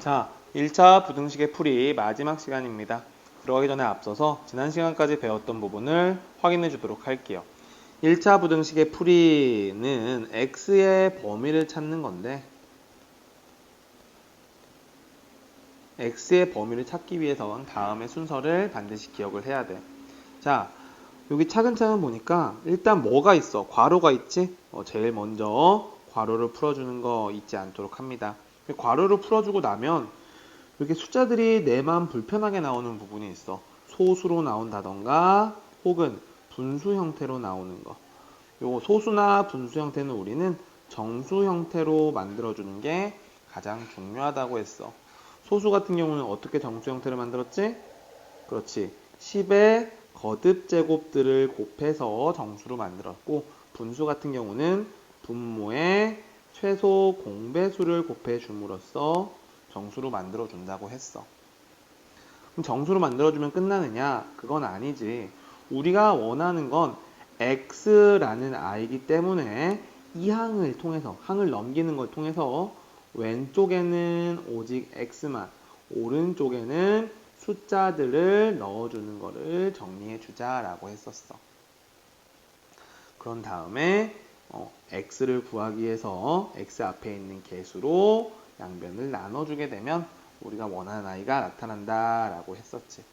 자, 1차 부등식의 풀이 마지막 시간입니다. 들어가기 전에 앞서서 지난 시간까지 배웠던 부분을 확인해 주도록 할게요. 1차 부등식의 풀이는 x의 범위를 찾는 건데 x의 범위를 찾기 위해선 다음의 순서를 반드시 기억을 해야 돼. 자, 여기 차근차근 보니까 일단 뭐가 있어? 괄호가 있지? 제일 먼저 괄호를 풀어주는 거 잊지 않도록 합니다. 괄호를 풀어주고 나면 이렇게 숫자들이 내 마음 불편하게 나오는 부분이 있어. 소수로 나온다던가 혹은 분수 형태로 나오는 거. 요 소수나 분수 형태는 우리는 정수 형태로 만들어주는 게 가장 중요하다고 했어. 소수 같은 경우는 어떻게 정수 형태를 만들었지? 그렇지. 10의 거듭 제곱들을 곱해서 정수로 만들었고, 분수 같은 경우는 분모의 최소 공배수를 곱해 줌으로써 정수로 만들어 준다고 했어. 그럼 정수로 만들어주면 끝나느냐? 그건 아니지. 우리가 원하는 건 x라는 i이기 때문에 이 항을 통해서, 항을 넘기는 걸 통해서 왼쪽에는 오직 x만, 오른쪽에는 숫자들을 넣어주는 거를 정리해 주자라고 했었어. 그런 다음에 x를 구하기 위해서 x 앞에 있는 개수로 양변을 나눠주게 되면 우리가 원하는 아이가 나타난다라고 했었지.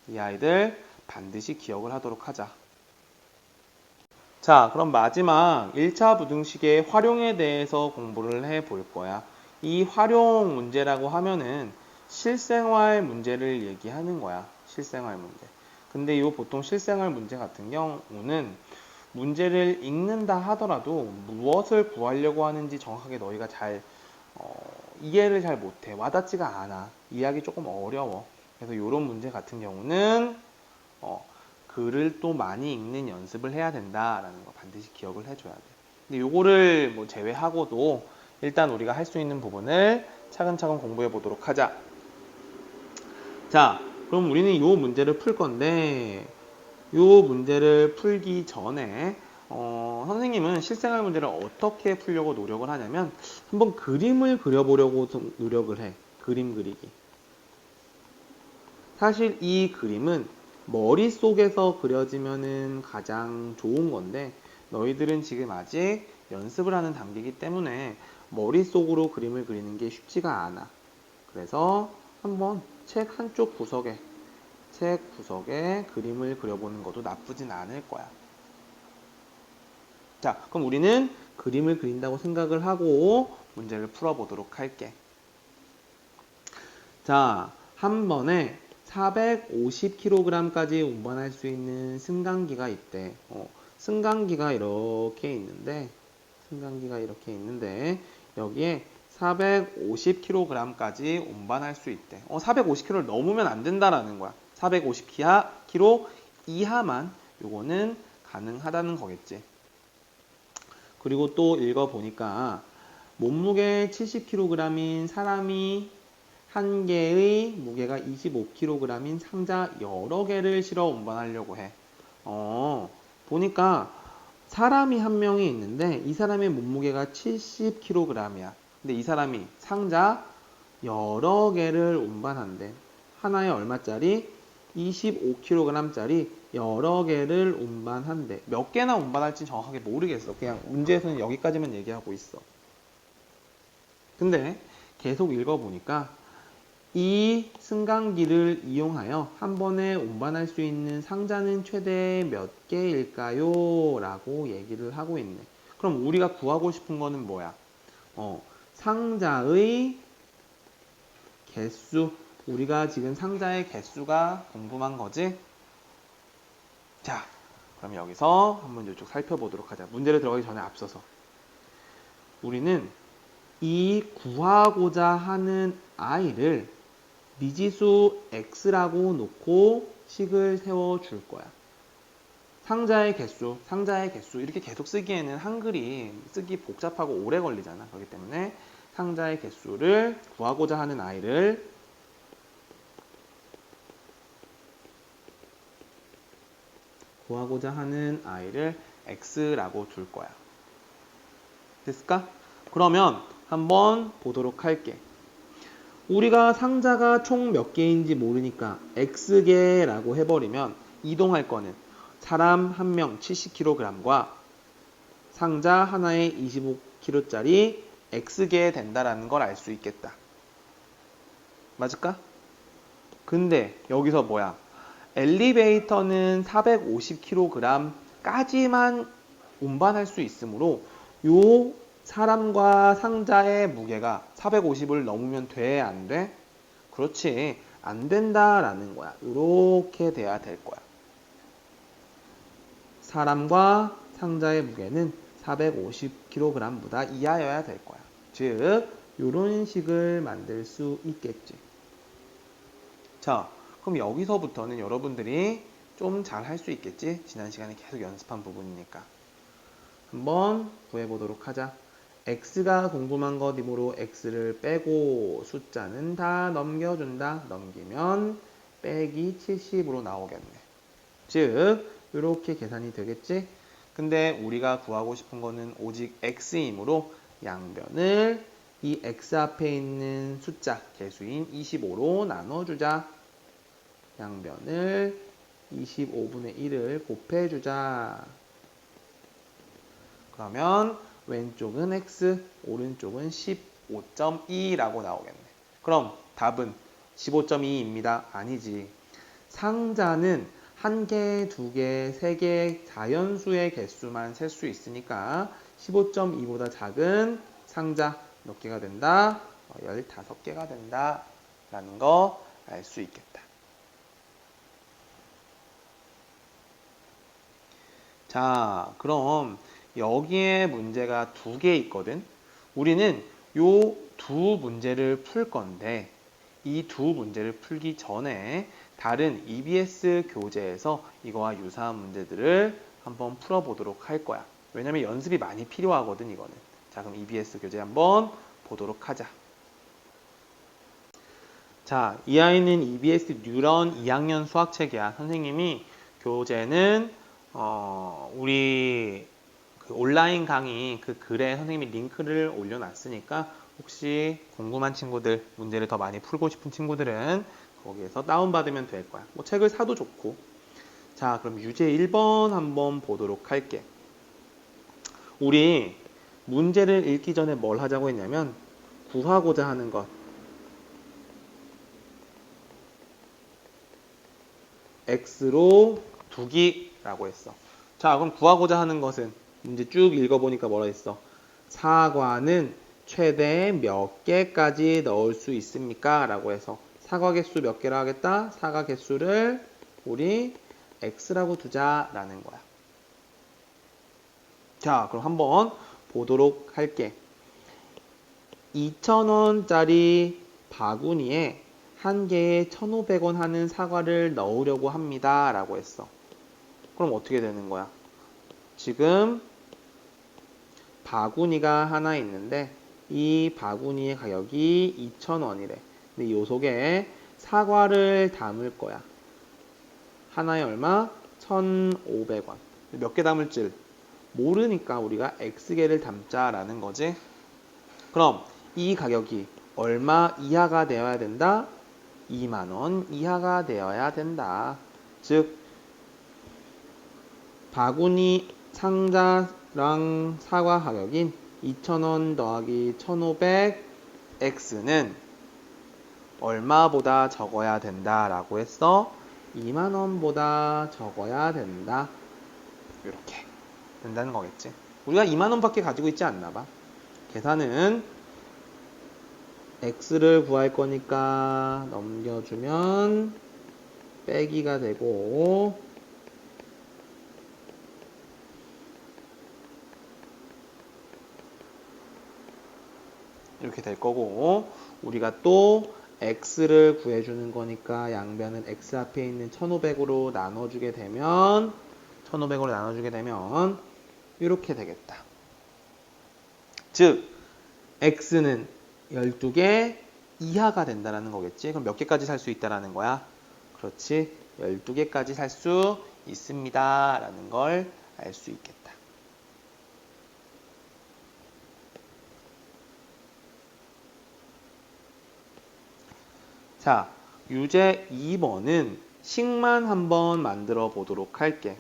이 아이들 반드시 기억을 하도록 하자. 자, 그럼 마지막 1차 부등식의 활용에 대해서 공부를 해볼 거야. 이 활용 문제라고 하면은 실생활 문제를 얘기하는 거야. 실생활 문제. 근데 이 보통 실생활 문제 같은 경우는 문제를 읽는다 하더라도 무엇을 구하려고 하는지 정확하게 너희가 잘 이해를 잘 못해. 와닿지가 않아. 이해하기 조금 어려워. 그래서 이런 문제 같은 경우는 글을 또 많이 읽는 연습을 해야 된다라는 거 반드시 기억을 해줘야 돼. 근데 요거를 뭐 제외하고도 일단 우리가 할 수 있는 부분을 차근차근 공부해 보도록 하자. 자, 그럼 우리는 이 문제를 풀 건데 이 문제를 풀기 전에 선생님은 실생활 문제를 어떻게 풀려고 노력을 하냐면 한번 그림을 그려보려고 노력을 해. 그림 그리기. 사실 이 그림은 머릿속에서 그려지면은 가장 좋은 건데 너희들은 지금 아직 연습을 하는 단계이기 때문에 머릿속으로 그림을 그리는 게 쉽지가 않아. 그래서 한번 책 한쪽 구석에 그림을 그려보는 것도 나쁘진 않을 거야. 자, 그럼 우리는 그림을 그린다고 생각을 하고 문제를 풀어보도록 할게. 자, 한 번에 450kg까지 운반할 수 있는 승강기가 있대. 승강기가 이렇게 있는데 여기에 450kg까지 운반할 수 있대. 450kg를 넘으면 안 된다라는 거야. 450kg 이하만 요거는 가능하다는 거겠지. 그리고 또 읽어보니까 몸무게 70kg인 사람이 한 개의 무게가 25kg인 상자 여러 개를 실어 운반하려고 해. 보니까 사람이 한 명이 있는데 이 사람의 몸무게가 70kg이야. 근데 이 사람이 상자 여러 개를 운반한대. 하나에 얼마짜리? 25kg짜리 여러 개를 운반한대. 몇 개나 운반할지 정확하게 모르겠어. 그냥 문제에서는 여기까지만 얘기하고 있어. 근데 계속 읽어보니까 이 승강기를 이용하여 한 번에 운반할 수 있는 상자는 최대 몇 개일까요? 라고 얘기를 하고 있네. 그럼 우리가 구하고 싶은 거는 뭐야? 상자의 개수. 우리가 지금 상자의 개수가 궁금한 거지? 자, 그럼 여기서 한번 이쪽 살펴보도록 하자. 문제를 들어가기 전에 앞서서. 우리는 이 구하고자 하는 아이를 미지수 x라고 놓고 식을 세워줄 거야. 상자의 개수 이렇게 계속 쓰기에는 한글이 쓰기 복잡하고 오래 걸리잖아. 그렇기 때문에 상자의 개수를 구하고자 하는 아이를 x라고 둘 거야. 됐을까? 그러면 한번 보도록 할게. 우리가 상자가 총 몇 개인지 모르니까 X개라고 해버리면 이동할 거는 사람 한 명 70kg과 상자 하나에 25kg짜리 X개 된다라는 걸 알 수 있겠다. 맞을까? 근데 여기서 뭐야? 엘리베이터는 450kg까지만 운반할 수 있으므로 요 사람과 상자의 무게가 450을 넘으면 돼? 안 돼? 그렇지. 안 된다라는 거야. 이렇게 돼야 될 거야. 사람과 상자의 무게는 450kg보다 이하여야 될 거야. 즉, 이런 식을 만들 수 있겠지. 자, 그럼 여기서부터는 여러분들이 좀 잘 할 수 있겠지? 지난 시간에 계속 연습한 부분이니까. 한번 구해보도록 하자. x가 궁금한 것이므로 x를 빼고 숫자는 다 넘겨준다. 넘기면 빼기 70으로 나오겠네. 즉, 이렇게 계산이 되겠지? 근데 우리가 구하고 싶은 거는 오직 x이므로 양변을 이 x 앞에 있는 숫자 개수인 25로 나눠주자. 양변을 25분의 1을 곱해주자. 그러면 왼쪽은 x, 오른쪽은 15.2라고 나오겠네. 그럼 답은 15.2입니다. 아니지. 상자는 한 개, 두 개, 세 개, 자연수의 개수만 셀 수 있으니까 15.2보다 작은 상자 몇 개가 된다? 15개가 된다. 라는 거 알 수 있겠다. 자, 그럼 여기에 문제가 두 개 있거든. 우리는 요 두 문제를 풀 건데 이 두 문제를 풀기 전에 다른 EBS 교재에서 이거와 유사한 문제들을 한번 풀어보도록 할 거야. 왜냐면 연습이 많이 필요하거든, 이거는. 자, 그럼 EBS 교재 한번 보도록 하자. 자, 이 아이는 EBS 뉴런 2학년 수학책이야. 선생님이 교재는 우리 그 온라인 강의 그 글에 선생님이 링크를 올려놨으니까 혹시 궁금한 친구들, 문제를 더 많이 풀고 싶은 친구들은 거기에서 다운받으면 될 거야. 뭐 책을 사도 좋고. 자, 그럼 유제 1번 한번 보도록 할게. 우리 문제를 읽기 전에 뭘 하자고 했냐면 구하고자 하는 것. x로 두기라고 했어. 자, 그럼 구하고자 하는 것은 문제 쭉 읽어보니까 뭐라 했어? 사과는 최대 몇 개까지 넣을 수 있습니까? 라고 해서 사과 개수 몇 개라 하겠다? 사과 개수를 우리 x라고 두자라는 거야. 자, 그럼 한번 보도록 할게. 2,000원짜리 바구니에 한 개에 1,500원 하는 사과를 넣으려고 합니다. 라고 했어. 그럼 어떻게 되는 거야? 지금 바구니가 하나 있는데 이 바구니의 가격이 2,000원이래. 근데 이 속에 사과를 담을 거야. 하나에 얼마? 1,500원. 몇 개 담을지 모르니까 우리가 X개를 담자라는 거지. 그럼 이 가격이 얼마 이하가 되어야 된다? 2만 원 이하가 되어야 된다. 즉 바구니 상자랑 사과 가격인 2,000원 더하기 1,500X는 얼마보다 적어야 된다라고 했어? 2만 원보다 적어야 된다. 이렇게 된다는 거겠지. 우리가 2만 원밖에 가지고 있지 않나 봐. 계산은 X를 구할 거니까 넘겨주면 빼기가 되고 이렇게 될 거고 우리가 또 X를 구해주는 거니까 양변은 X 앞에 있는 1,500으로 나눠주게 되면 이렇게 되겠다. 즉 X는 12개 이하가 된다는 거겠지. 그럼 몇 개까지 살 수 있다라는 거야? 그렇지. 12개까지 살 수 있습니다. 라는 걸 알 수 있겠다. 자, 유제 2번은 식만 한번 만들어 보도록 할게.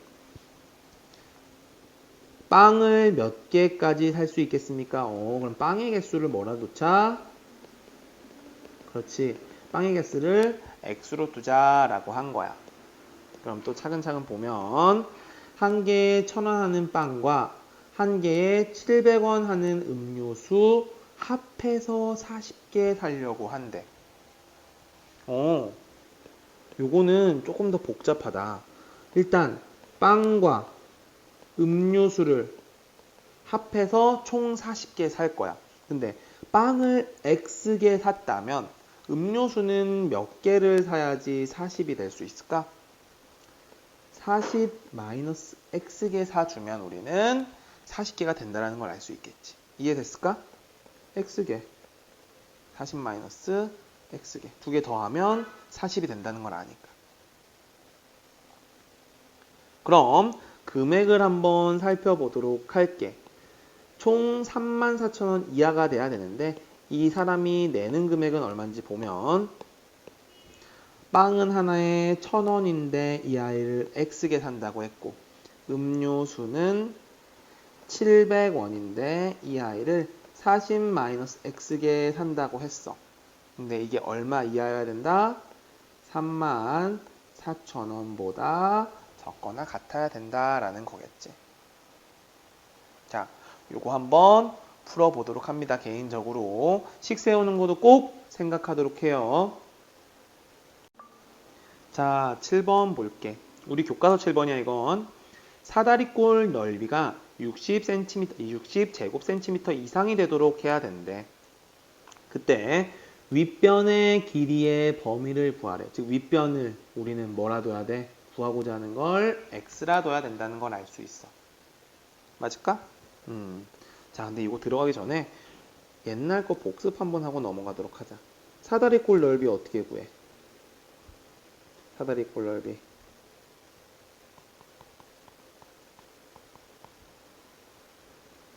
빵을 몇 개까지 살 수 있겠습니까? 그럼 빵의 개수를 뭐라 두자? 그렇지. 빵의 개수를 x로 두자라고 한 거야. 그럼 또 차근차근 보면 한 개에 1,000원 하는 빵과 한 개에 700원 하는 음료수 합해서 40개 사려고 한대. 요거는 조금 더 복잡하다. 일단 빵과 음료수를 합해서 총 40개 살 거야. 근데 빵을 X개 샀다면 음료수는 몇 개를 사야지 40이 될 수 있을까? 40 마이너스 X개 사주면 우리는 40개가 된다는 걸 알 수 있겠지. 이해됐을까? X개 40 마이너스 X개 두 개 더하면 40이 된다는 걸 아니까. 그럼 금액을 한번 살펴보도록 할게. 총 34,000원 이하가 돼야 되는데 이 사람이 내는 금액은 얼마인지 보면 빵은 하나에 1,000원인데 이 아이를 X개 산다고 했고 음료수는 700원인데 이 아이를 40-X개 산다고 했어. 근데 이게 얼마 이하여야 된다? 34,000원보다 적거나 같아야 된다라는 거겠지. 자, 요거 한번 풀어보도록 합니다. 개인적으로 식 세우는 것도 꼭 생각하도록 해요. 자, 7번 볼게. 우리 교과서 7번이야 이건. 사다리꼴 넓이가 60제곱센티미터 이상이 되도록 해야 되는데 그때 윗변의 길이의 범위를 구하래. 즉 윗변을 우리는 뭐라 둬야 돼? 구하고자 하는 걸 x라 둬야 된다는 걸 알 수 있어. 맞을까? 자, 근데 이거 들어가기 전에 옛날 거 복습 한번 하고 넘어가도록 하자. 사다리꼴 넓이 어떻게 구해? 사다리꼴 넓이.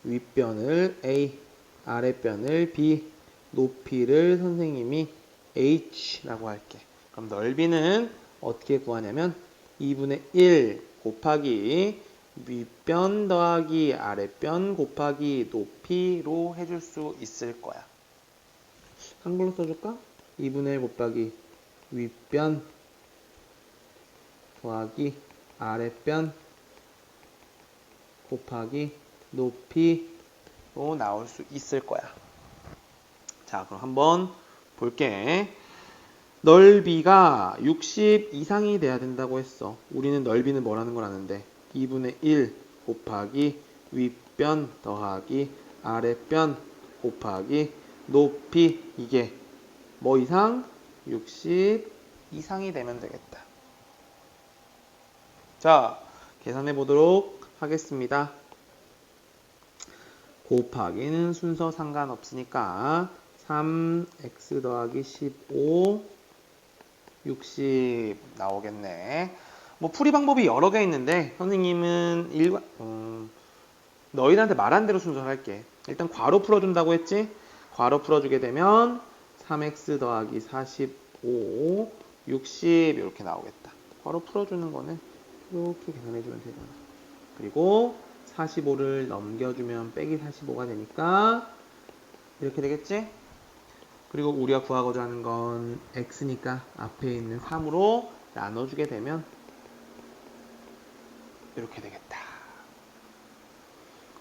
윗변을 A, 아랫변을 B, 높이를 선생님이 H라고 할게. 그럼 넓이는 어떻게 구하냐면 2분의 1 곱하기 윗변 더하기 아랫변 곱하기 높이로 해줄 수 있을 거야. 한글로 써줄까? 2분의 1 곱하기 윗변 더하기 아랫변 곱하기 높이로 나올 수 있을 거야. 자, 그럼 한번 볼게. 넓이가 60 이상이 돼야 된다고 했어. 우리는 넓이는 뭐라는 걸 아는데 2분의 1 곱하기 윗변 더하기 아랫변 곱하기 높이 이게 뭐 이상? 60 이상이 되면 되겠다. 자, 계산해 보도록 하겠습니다. 곱하기는 순서 상관없으니까 3x 더하기 15 60 나오겠네. 뭐 풀이 방법이 여러 개 있는데 선생님은 너희들한테 말한 대로 순서를 할게. 일단 괄호 풀어준다고 했지? 괄호 풀어주게 되면 3x 더하기 45 60 이렇게 나오겠다. 괄호 풀어주는 거는 이렇게 계산해주면 되잖아. 그리고 45를 넘겨주면 빼기 45가 되니까 이렇게 되겠지? 그리고 우리가 구하고자 하는 건 x니까 앞에 있는 3으로 나눠주게 되면 이렇게 되겠다.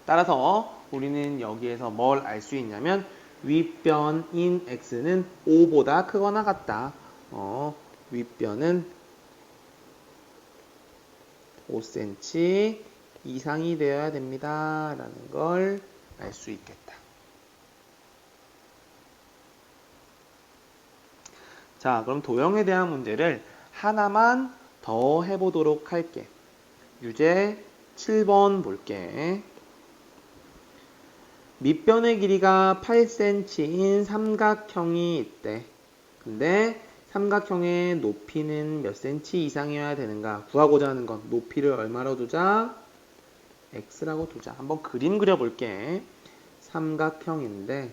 따라서 우리는 여기에서 뭘 알 수 있냐면 윗변인 x는 5보다 크거나 같다. 윗변은 5cm 이상이 되어야 됩니다. 라는 걸 알 수 있겠다. 자, 그럼 도형에 대한 문제를 하나만 더 해보도록 할게. 유제 7번 볼게. 밑변의 길이가 8cm인 삼각형이 있대. 근데 삼각형의 높이는 몇 cm 이상이어야 되는가? 구하고자 하는 건 높이를 얼마로 두자? x라고 두자. 한번 그림 그려볼게. 삼각형인데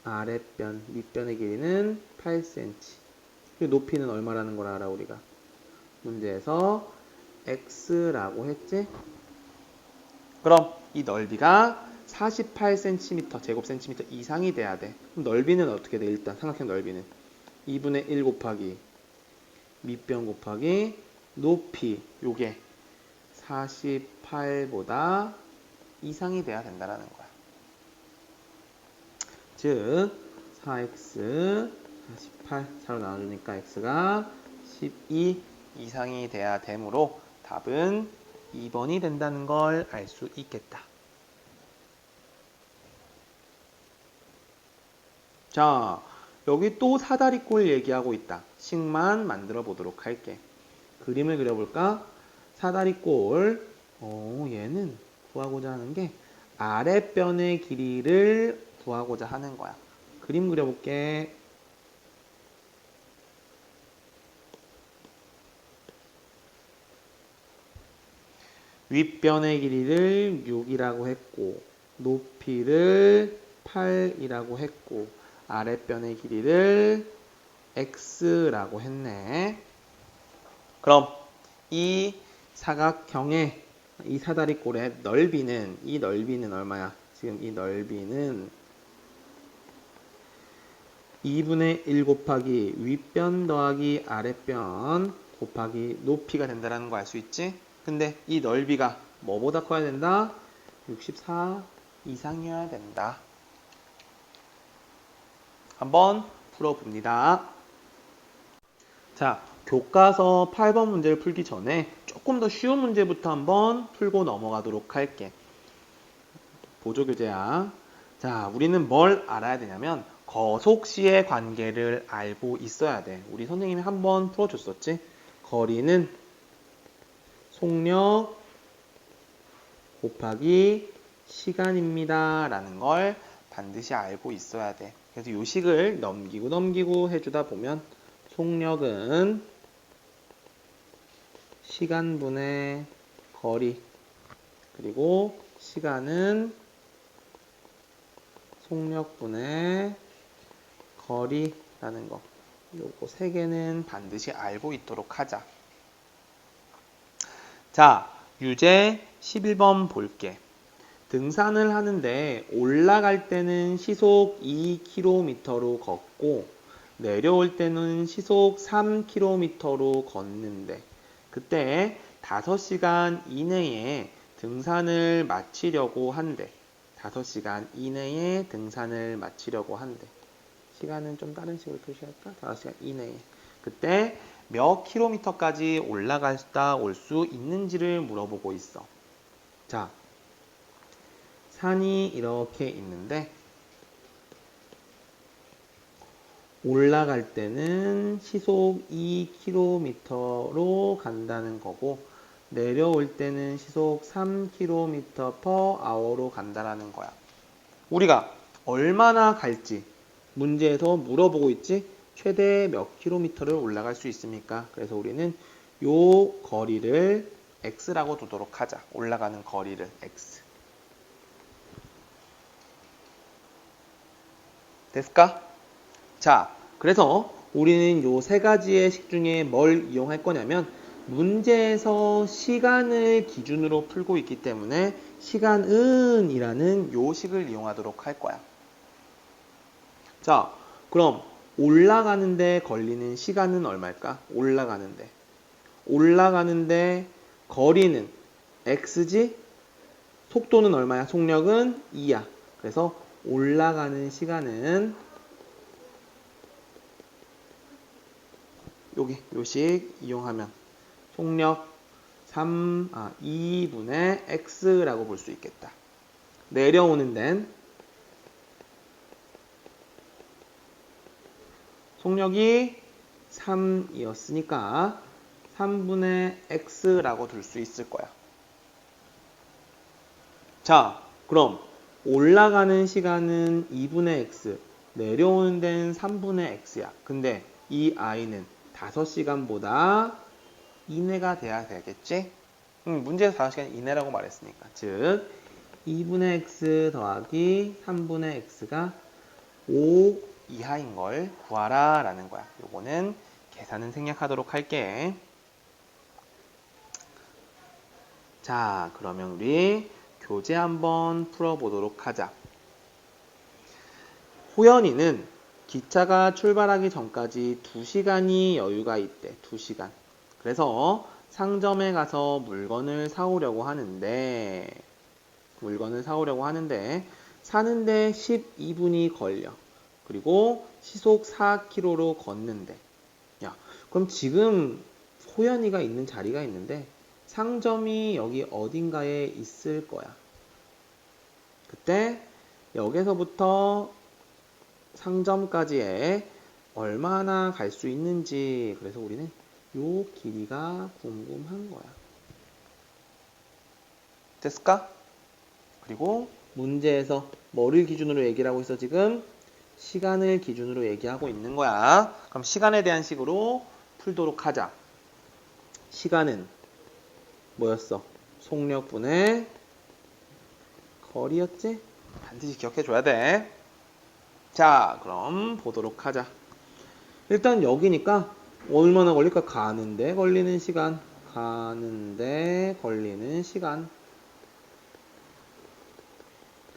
아랫변, 밑변의 길이는 8cm. 그리고 높이는 얼마라는 걸 알아, 우리가. 문제에서 x라고 했지? 그럼 이 넓이가 48cm, 제곱센티미터 이상이 돼야 돼. 그럼 넓이는 어떻게 돼? 일단 삼각형 넓이는 2분의 1 곱하기 밑변 곱하기 높이, 요게 48보다 이상이 돼야 된다는 거야. 즉 4x 48 4로 나눠주니까 x가 12 이상이 돼야 되므로 답은 2번이 된다는 걸 알 수 있겠다. 자, 여기 또 사다리꼴 얘기하고 있다. 식만 만들어 보도록 할게. 그림을 그려볼까? 사다리꼴. 얘는 구하고자 하는 게 아랫변의 길이를 구하고자 하는 거야. 그림 그려볼게. 윗변의 길이를 6이라고 했고 높이를 8이라고 했고 아랫변의 길이를 x라고 했네. 그럼 이 사각형의 이 사다리꼴의 넓이는 이 넓이는 얼마야? 지금 이 넓이는 2분의 1 곱하기 윗변 더하기 아랫변 곱하기 높이가 된다는 거 알 수 있지? 근데 이 넓이가 뭐보다 커야 된다? 64 이상이어야 된다. 한번 풀어봅니다. 자, 교과서 8번 문제를 풀기 전에 조금 더 쉬운 문제부터 한번 풀고 넘어가도록 할게. 보조교재야. 자, 우리는 뭘 알아야 되냐면 거속시의 관계를 알고 있어야 돼. 우리 선생님이 한번 풀어줬었지? 거리는 속력 곱하기 시간입니다. 라는 걸 반드시 알고 있어야 돼. 그래서 이 식을 넘기고 해주다 보면 속력은 시간분의 거리 그리고 시간은 속력분의 거리라는 거. 요거 세 개는 반드시 알고 있도록 하자. 자, 유제 11번 볼게. 등산을 하는데 올라갈 때는 시속 2km로 걷고 내려올 때는 시속 3km로 걷는데 그때 5시간 이내에 등산을 마치려고 한대. 5시간 이내에 등산을 마치려고 한대. 시간은 좀 다른 식으로 표시할까? 5시간 이내에. 그때 몇 킬로미터까지 올라갔다 올 수 있는지를 물어보고 있어. 자, 산이 이렇게 있는데 올라갈 때는 시속 2km로 간다는 거고 내려올 때는 시속 3km/h로 간다는 거야. 우리가 얼마나 갈지 문제에서 물어보고 있지? 최대 몇 킬로미터를 올라갈 수 있습니까? 그래서 우리는 요 거리를 x라고 두도록 하자. 올라가는 거리를 x. 됐을까? 자, 그래서 우리는 요 세 가지의 식 중에 뭘 이용할 거냐면 문제에서 시간을 기준으로 풀고 있기 때문에 시간은 이라는 요 식을 이용하도록 할 거야. 자, 그럼 올라가는데 걸리는 시간은 얼마일까? 올라가는데 거리는 x지? 속도는 얼마야? 속력은 2야. 그래서 올라가는 시간은 요식 이용하면 속력 2분의 x라고 볼 수 있겠다. 내려오는 데는 속력이 3이었으니까 3분의 x라고 둘 수 있을 거야. 자, 그럼 올라가는 시간은 2분의 x, 내려오는 데는 3분의 x야. 근데 이 i는 5시간보다 이내가 돼야 되겠지? 문제에서 5시간 이내라고 말했으니까. 즉, 2분의 x 더하기 3분의 x가 5 이하인 걸 구하라 라는 거야. 요거는 계산은 생략하도록 할게. 자, 그러면 우리 교재 한번 풀어보도록 하자. 호연이는 기차가 출발하기 전까지 2시간이 여유가 있대. 2시간. 그래서 상점에 가서 물건을 사오려고 하는데 사는데 12분이 걸려. 그리고 시속 4km로 걷는데. 야, 그럼 지금 호연이가 있는 자리가 있는데 상점이 여기 어딘가에 있을 거야. 그때 여기서부터 상점까지에 얼마나 갈 수 있는지, 그래서 우리는 요 길이가 궁금한 거야. 됐을까? 그리고 문제에서 뭐를 기준으로 얘기를 하고 있어? 지금 시간을 기준으로 얘기하고 있는 거야. 그럼 시간에 대한 식으로 풀도록 하자. 시간은 뭐였어? 속력분의 거리였지? 반드시 기억해줘야 돼. 자, 그럼 보도록 하자. 일단 여기니까 얼마나 걸릴까? 가는데 걸리는 시간.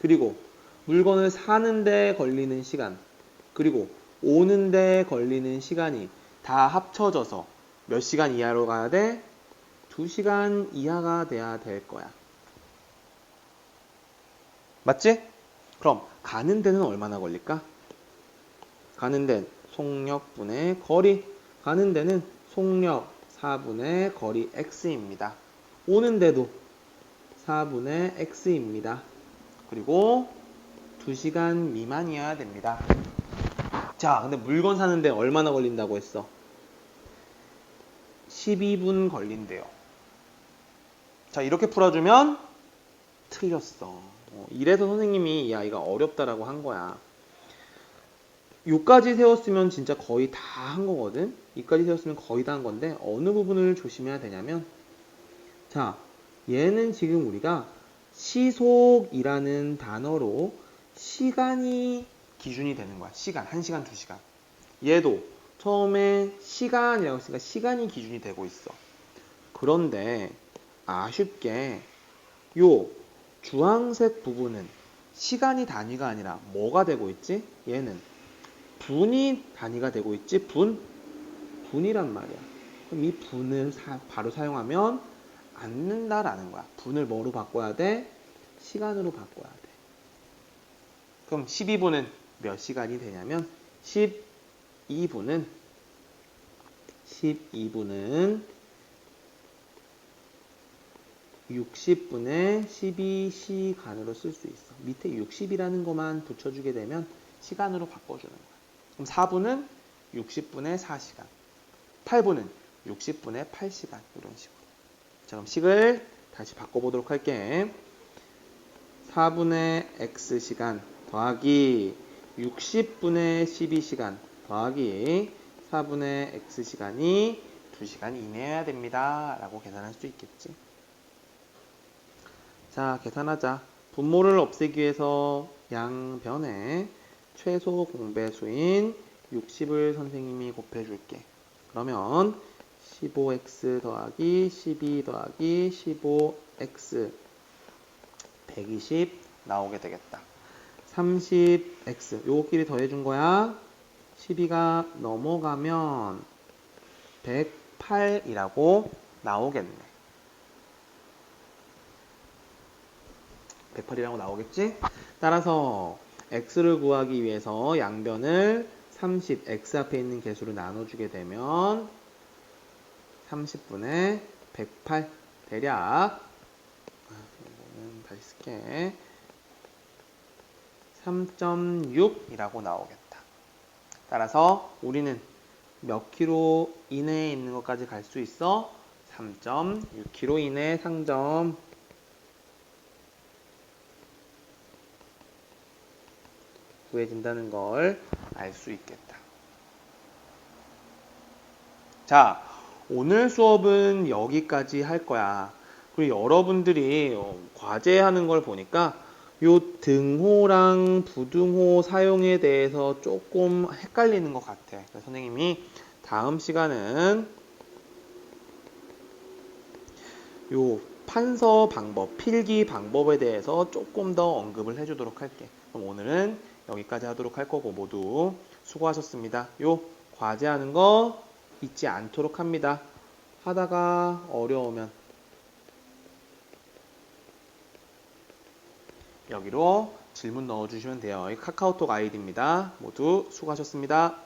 그리고 물건을 사는데 걸리는 시간. 그리고 오는데 걸리는 시간이 다 합쳐져서 몇 시간 이하로 가야 돼? 2시간 이하가 돼야 될 거야. 맞지? 그럼 가는 데는 얼마나 걸릴까? 가는 데는 속력분의 거리. 가는 데는 속력 4분의 거리 x입니다. 오는 데도 4분의 x입니다. 그리고 2시간 미만이어야 됩니다. 자, 근데 물건 사는데 얼마나 걸린다고 했어? 12분 걸린대요. 자, 이렇게 풀어주면 틀렸어. 이래서 선생님이 야, 이거 어렵다라고 한 거야. 요까지 세웠으면 진짜 거의 다 한 거거든. 이까지 세웠으면 거의 다 한 건데 어느 부분을 조심해야 되냐면, 자, 얘는 지금 우리가 시속이라는 단어로 시간이 기준이 되는 거야. 시간, 1시간, 2시간. 얘도 처음에 시간이라고 했으니까 시간이 기준이 되고 있어. 그런데 아쉽게 요 주황색 부분은 시간이 단위가 아니라 뭐가 되고 있지? 얘는 분이 단위가 되고 있지? 분이란 말이야. 그럼 이 분을 바로 사용하면 안 된다라는 거야. 분을 뭐로 바꿔야 돼? 시간으로 바꿔야 돼. 그럼 12분은 몇 시간이 되냐면 12분은 60분의 12시간으로 쓸 수 있어. 밑에 60이라는 것만 붙여주게 되면 시간으로 바꿔주는 거야. 그럼 4분은 60분의 4시간, 8분은 60분의 8시간, 이런 식으로. 자, 그럼 식을 다시 바꿔보도록 할게. 4분의 x시간 더하기 60분의 12시간 더하기 4분의 x시간이 2시간 이내여야 됩니다 라고 계산할 수 있겠지. 자, 계산하자. 분모를 없애기 위해서 양변에 최소 공배수인 60을 선생님이 곱해줄게. 그러면 15x 더하기 12 더하기 15x 120 나오게 되겠다. 30x 요거끼리 더해준 거야. 12가 넘어가면 108이라고 나오겠네. 108이라고 나오겠지? 따라서 x를 구하기 위해서 양변을 30, x 앞에 있는 개수로 나눠주게 되면 30분의 108 대략, 이거는 다시 쓸게, 3.6이라고 나오겠다. 따라서 우리는 몇 킬로 이내에 있는 것까지 갈 수 있어? 3.6km 이내 상점. 구해진다는 걸 알 수 있겠다. 자, 오늘 수업은 여기까지 할 거야. 그리고 여러분들이 과제하는 걸 보니까 요 등호랑 부등호 사용에 대해서 조금 헷갈리는 것 같아. 그래서 선생님이 다음 시간은 요 판서 방법, 필기 방법에 대해서 조금 더 언급을 해주도록 할게. 그럼 오늘은 여기까지 하도록 할 거고 모두 수고하셨습니다. 요 과제하는 거 잊지 않도록 합니다. 하다가 어려우면 여기로 질문 넣어주시면 돼요. 이 카카오톡 아이디입니다. 모두 수고하셨습니다.